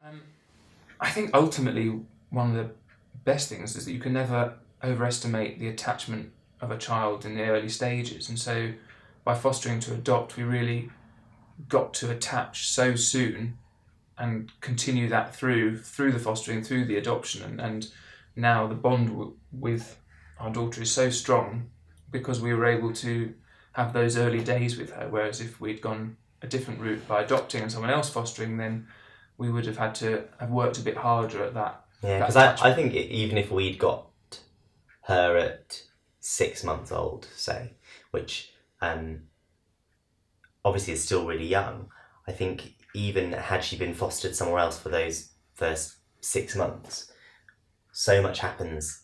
Um, I think ultimately one of the best things is that you can never overestimate the attachment of a child in the early stages, and so by fostering to adopt, we really got to attach so soon and continue that through the fostering, through the adoption, and now the bond with our daughter is so strong because we were able to have those early days with her. Whereas if we'd gone a different route by adopting and someone else fostering, then we would have had to have worked a bit harder at that. Yeah, that because I attachment. think even if we'd got her at 6 months old, say, which obviously is still really young, I think even had she been fostered somewhere else for those first 6 months, so much happens.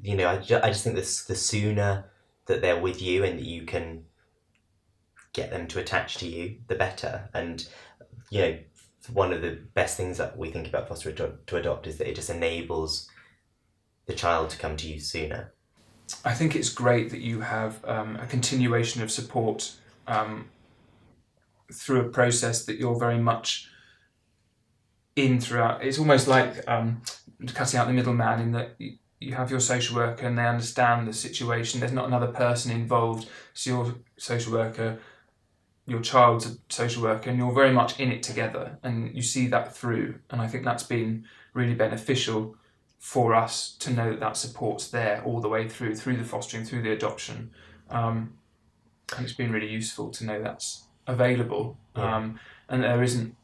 I just think the sooner that they're with you and that you can get them to attach to you, the better. And, one of the best things that we think about foster to adopt is that it just enables the child to come to you sooner. I think it's great that you have a continuation of support through a process that you're very much in throughout. It's almost like cutting out the middleman in that you have your social worker and they understand the situation. There's not another person involved. So your social worker, your child's a social worker, and you're very much in it together, and you see that through. And I think that's been really beneficial for us to know that that support's there all the way through the fostering, through the adoption. And it's been really useful to know that's available. Yeah. And there isn't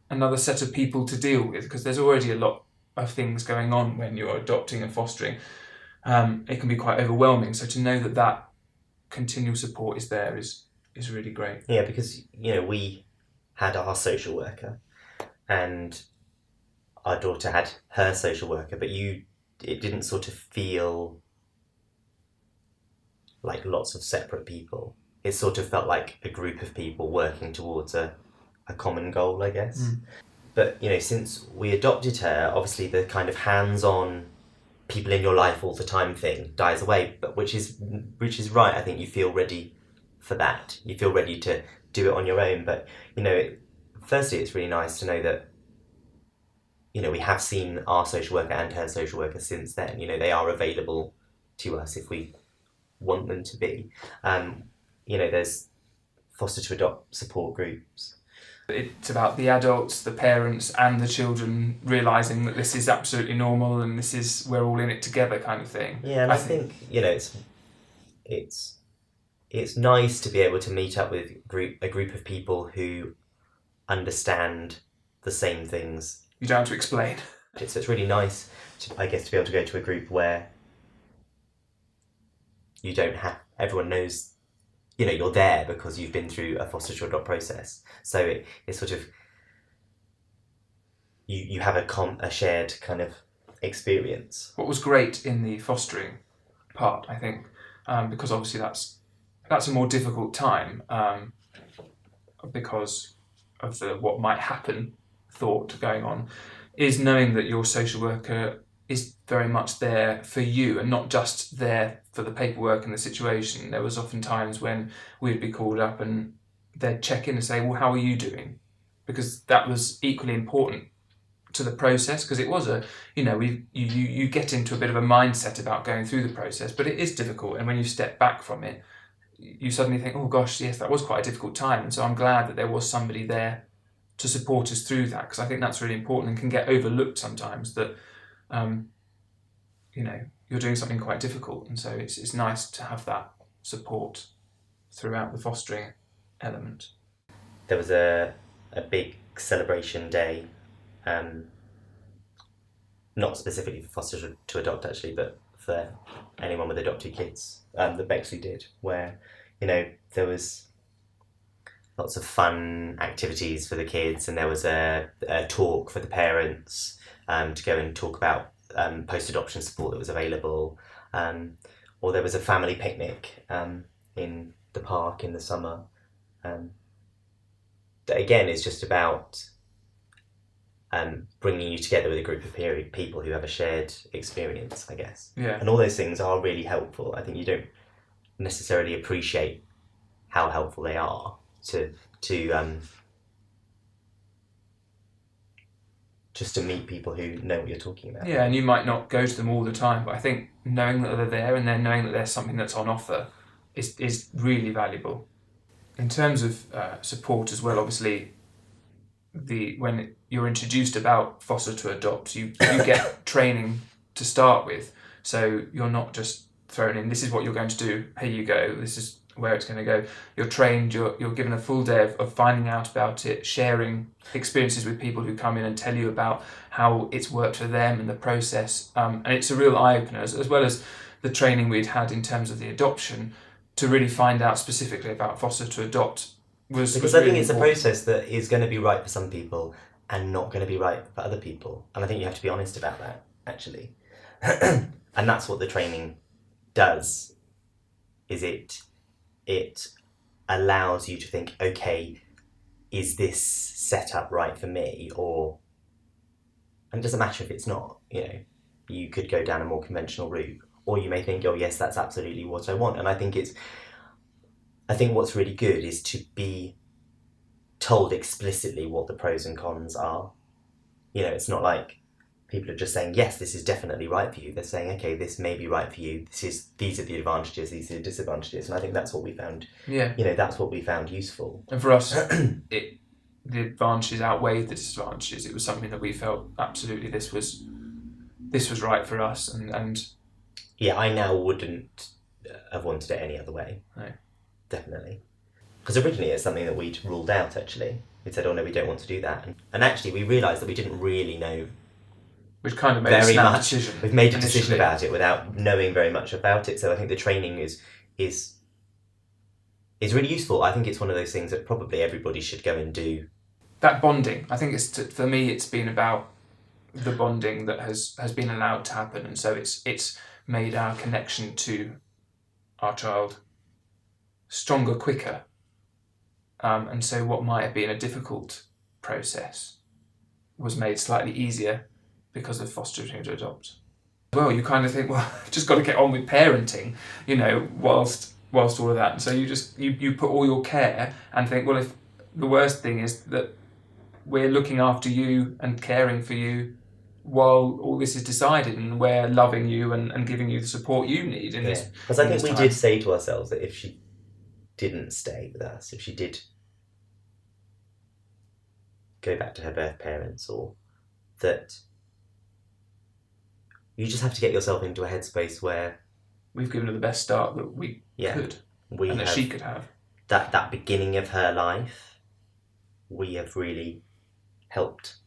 another set of people to deal with, because there's already a lot of things going on when you're adopting and fostering. It can be quite overwhelming. So to know that that continual support is there is really great. Yeah, because, we had our social worker and our daughter had her social worker, but it didn't sort of feel like lots of separate people. It sort of felt like a group of people working towards a common goal, I guess. But, since we adopted her, obviously the kind of hands-on people in your life all the time thing dies away, but which is right. I think you feel ready for that. You feel ready to do it on your own. But, firstly, it's really nice to know that, we have seen our social worker and her social worker since then. They are available to us if we want them to be. There's foster to adopt support groups. It's about the adults, the parents, and the children realising that this is absolutely normal and we're all in it together, kind of thing. Yeah, and I think it's nice to be able to meet up with a group of people who understand the same things. You don't have to explain. So it's really nice, to be able to go to a group where you don't have everyone knows. You're there because you've been through a foster to adopt process. So it's sort of you have a shared kind of experience. What was great in the fostering part, I think, because obviously that's a more difficult time because of the what might happen thought going on, is knowing that your social worker is very much there for you and not just there for the paperwork and the situation. There was often times when we'd be called up and they'd check in and say, well, how are you doing? Because that was equally important to the process, because it was you get into a bit of a mindset about going through the process, but it is difficult. And when you step back from it, you suddenly think, oh gosh, yes, that was quite a difficult time. And so I'm glad that there was somebody there to support us through that, because I think that's really important and can get overlooked sometimes, that you're doing something quite difficult, and so it's nice to have that support throughout the fostering element. There was a big celebration day, not specifically for foster to adopt actually, but for anyone with adopted kids, that Bexley did, where there was lots of fun activities for the kids, and there was a talk for the parents to go and talk about post-adoption support that was available, or there was a family picnic in the park in the summer. That again is just about bringing you together with a group of people who have a shared experience, I guess. Yeah. And all those things are really helpful. I think you don't necessarily appreciate how helpful they are to just to meet people who know what you're talking about. Yeah, and you might not go to them all the time, but I think knowing that they're there and then knowing that there's something that's on offer is really valuable. In terms of support as well, obviously, when you're introduced about foster to adopt, you get training to start with, so you're not just thrown in, this is what you're going to do, here you go, this is where it's going to go. You're trained, you're given a full day of finding out about it, sharing experiences with people who come in and tell you about how it's worked for them and the process, and it's a real eye-opener, as well as the training we'd had in terms of the adoption, to really find out specifically about foster to adopt was because I think it's a process that is going to be right for some people and not going to be right for other people, and I think you have to be honest about that, actually. And that's what the training does, is it allows you to think, okay, is this setup right for me? And it doesn't matter if it's not, you could go down a more conventional route, or you may think, oh yes, that's absolutely what I want. And I think what's really good is to be told explicitly what the pros and cons are. It's not like people are just saying, yes, this is definitely right for you. They're saying, okay, this may be right for you. These are the advantages, these are the disadvantages. And I think that's what we found. Yeah. That's what we found useful. And for us, the advantages outweighed the disadvantages. It was something that we felt absolutely this was right for us. And yeah, I now wouldn't have wanted it any other way. No. Definitely. Because originally it's something that we'd ruled out, actually. We said, oh no, we don't want to do that. And actually we realised that we didn't really know. We've kind of made a snap decision. We've made a decision about it without knowing very much about it. So I think the training is really useful. I think it's one of those things that probably everybody should go and do. That bonding, I think for me, it's been about the bonding that has been allowed to happen, and so it's made our connection to our child stronger, quicker. And so what might have been a difficult process was made slightly easier because of fostering to adopt. Well, you kind of think, well, I've just got to get on with parenting, whilst all of that. And so you put all your care and think, well, if the worst thing is that we're looking after you and caring for you while all this is decided, and we're loving you and giving you the support you need in this. Because I think we did say to ourselves that if she didn't stay with us, if she did go back to her birth parents, or that you just have to get yourself into a headspace where we've given her the best start that we could, and that she could have. That beginning of her life, we have really helped